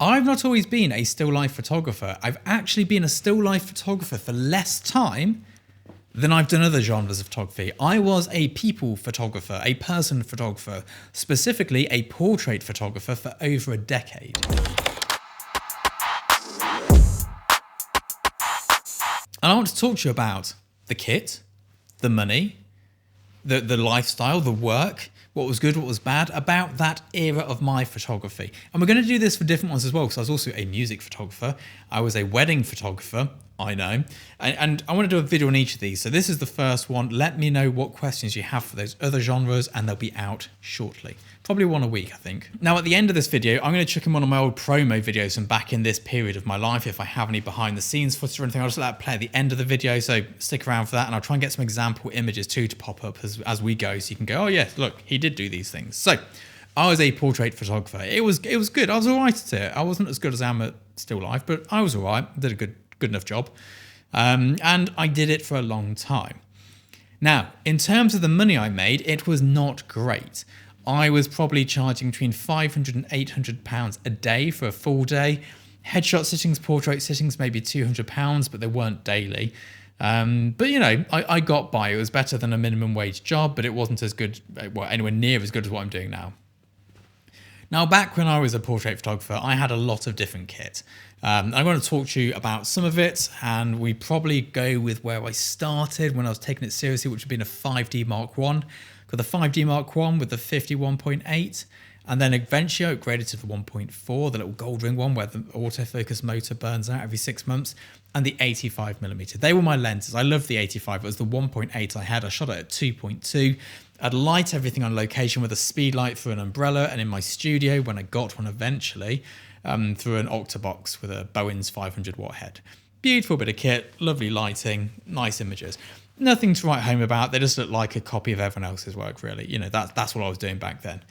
I've not always been a still life photographer. I've actually been a still life photographer for less time than I've done other genres of photography. I was a people photographer, a person photographer, specifically a portrait photographer for over a decade. And I want to talk to you about the kit, the money, the lifestyle, the work, what was good, what was bad, about that era of my photography. And we're going to do this for different ones as well, because I was also a music photographer. I was a wedding photographer, I know. And I want to do a video on each of these. So this is the first one. Let me know what questions you have for those other genres, and they'll be out shortly. Probably one a week, I think. Now, at the end of this video, I'm going to chuck in one of my old promo videos from back in this period of my life. If I have any behind the scenes footage or anything, I'll just let that play at the end of the video. So stick around for that. And I'll try and get some example images too to pop up as we go. So you can go, oh yes, look, he did do these things. So I was a portrait photographer. It was good. I was all right at it. I wasn't as good as I am at still life, but I was all right. Did a good enough job. And I did it for a long time. Now, in terms of the money I made, it was not great. I was probably charging between £500 and £800 a day for a full day. Headshot sittings, portrait sittings, maybe £200, but they weren't daily. But, you know, I got by. It was better than a minimum wage job, but it wasn't as good, well, anywhere near as good as what I'm doing now. Now, back when I was a portrait photographer, I had a lot of different kit. I'm going to talk to you about some of it, and we probably go with where I started when I was taking it seriously, which would have been a 5D Mark I. Got the 5D Mark I with the 51.8, and then eventually I upgraded to the 1.4, the little gold ring one where the autofocus motor burns out every 6 months, and the 85mm. They were my lenses. I loved the 85. It was the 1.8 I had. I shot it at 2.2. I'd light everything on location with a speed light through an umbrella, and in my studio, when I got one eventually, through an Octabox with a Bowens 500 watt head. Beautiful bit of kit, lovely lighting, nice images. Nothing to write home about. They just look like a copy of everyone else's work, really. You know, that's what I was doing back then.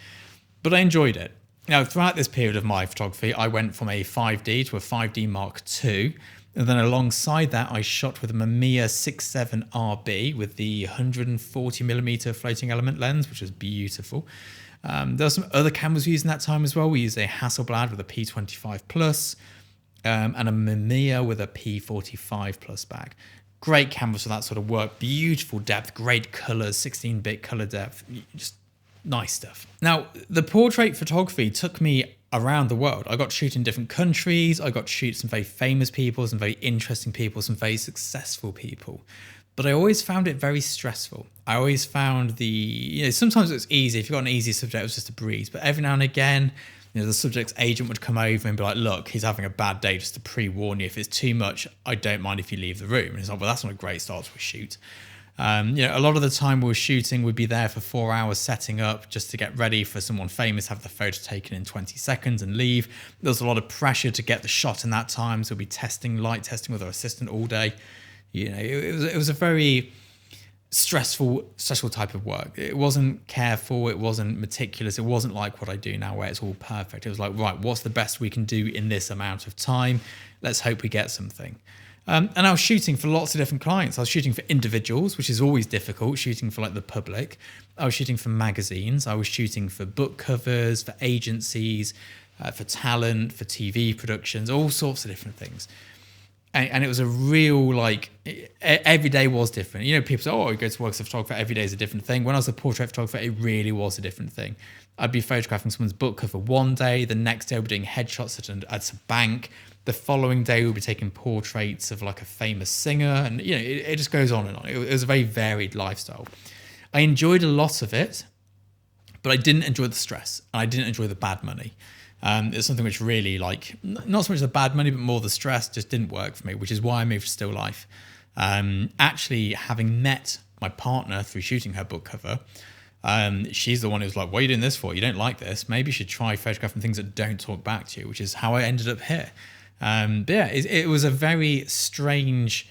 But I enjoyed it. Now, throughout this period of my photography, I went from a 5D to a 5D Mark II. And then alongside that, I shot with a Mamiya 6.7 RB with the 140mm floating element lens, which was beautiful. There were some other cameras we used in that time as well. We used a Hasselblad with a P25 Plus and a Mamiya with a P45 Plus bag. Great cameras for that sort of work. Beautiful depth, great colors, 16-bit color depth, just nice stuff. Now, the portrait photography took me around the world. I got to shoot in different countries. I got to shoot some very famous people, some very interesting people, some very successful people. But I always found it very stressful. I always found sometimes it was easy. If you got an easy subject, it was just a breeze. But every now and again, the subject's agent would come over and be like, look, he's having a bad day, just to pre-warn you. If it's too much, I don't mind if you leave the room. And it's like, well, that's not a great start to a shoot. A lot of the time we were shooting, we'd be there for 4 hours setting up just to get ready for someone famous, have the photo taken in 20 seconds and leave. There was a lot of pressure to get the shot in that time. So we'd be light testing with our assistant all day. It was a very stressful type of work. It wasn't careful, it wasn't meticulous, it wasn't like what I do now where it's all perfect. It was like, right, what's the best we can do in this amount of time? Let's hope we get something. And I was shooting for lots of different clients. I was shooting for individuals, which is always difficult, shooting for like the public. I was shooting for magazines. I was shooting for book covers, for agencies, for talent, for TV productions, all sorts of different things. And it was a real, every day was different. People say, oh, you go to work as a photographer, every day is a different thing. When I was a portrait photographer, it really was a different thing. I'd be photographing someone's book cover one day, the next day we'd be doing headshots at a bank. The following day we'd be taking portraits of like a famous singer. And, it just goes on and on. It was a very varied lifestyle. I enjoyed a lot of it, but I didn't enjoy the stress and I didn't enjoy the bad money. It's something which really, not so much the bad money, but more the stress just didn't work for me, which is why I moved to still life. Actually, having met my partner through shooting her book cover, she's the one who was like, what are you doing this for? You don't like this. Maybe you should try photographing things that don't talk back to you, which is how I ended up here. But yeah, it was a very strange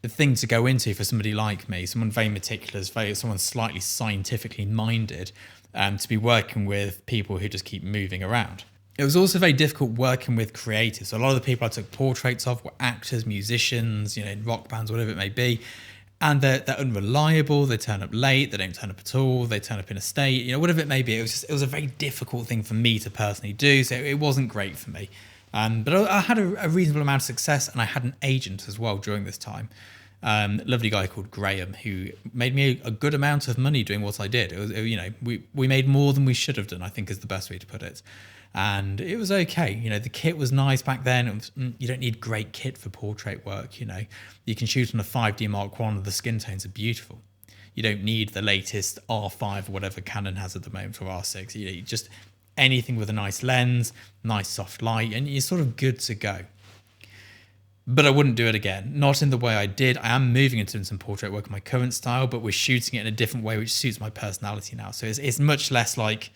thing to go into for somebody like me, someone very meticulous, someone slightly scientifically minded, to be working with people who just keep moving around. It was also very difficult working with creatives. So a lot of the people I took portraits of were actors, musicians, in rock bands, whatever it may be. and they're unreliable. They turn up late. They don't turn up at all. They turn up in a state, whatever it may be. It was a very difficult thing for me to personally do. So it wasn't great for me. But I had a reasonable amount of success, and I had an agent as well during this time. Lovely guy called Graham, who made me a good amount of money doing what I did. It was, we made more than we should have done, I think is the best way to put it. And it was okay. The kit was nice back then. You don't need great kit for portrait work. You can shoot on a 5D Mark I, and the skin tones are beautiful. You don't need the latest R5 or whatever Canon has at the moment, or R6. You just anything with a nice lens, nice soft light, and you're sort of good to go. But I wouldn't do it again, not in the way I did. I am moving into doing some portrait work in my current style, but we're shooting it in a different way, which suits my personality now. So it's much less like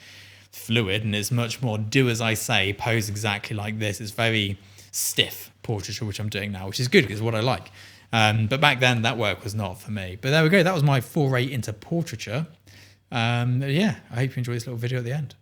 fluid, and it's much more do as I say, pose exactly like this. It's very stiff portraiture, which I'm doing now, which is good because it's what I like. But back then, that work was not for me. But there we go. That was my foray into portraiture. Yeah, I hope you enjoy this little video at the end.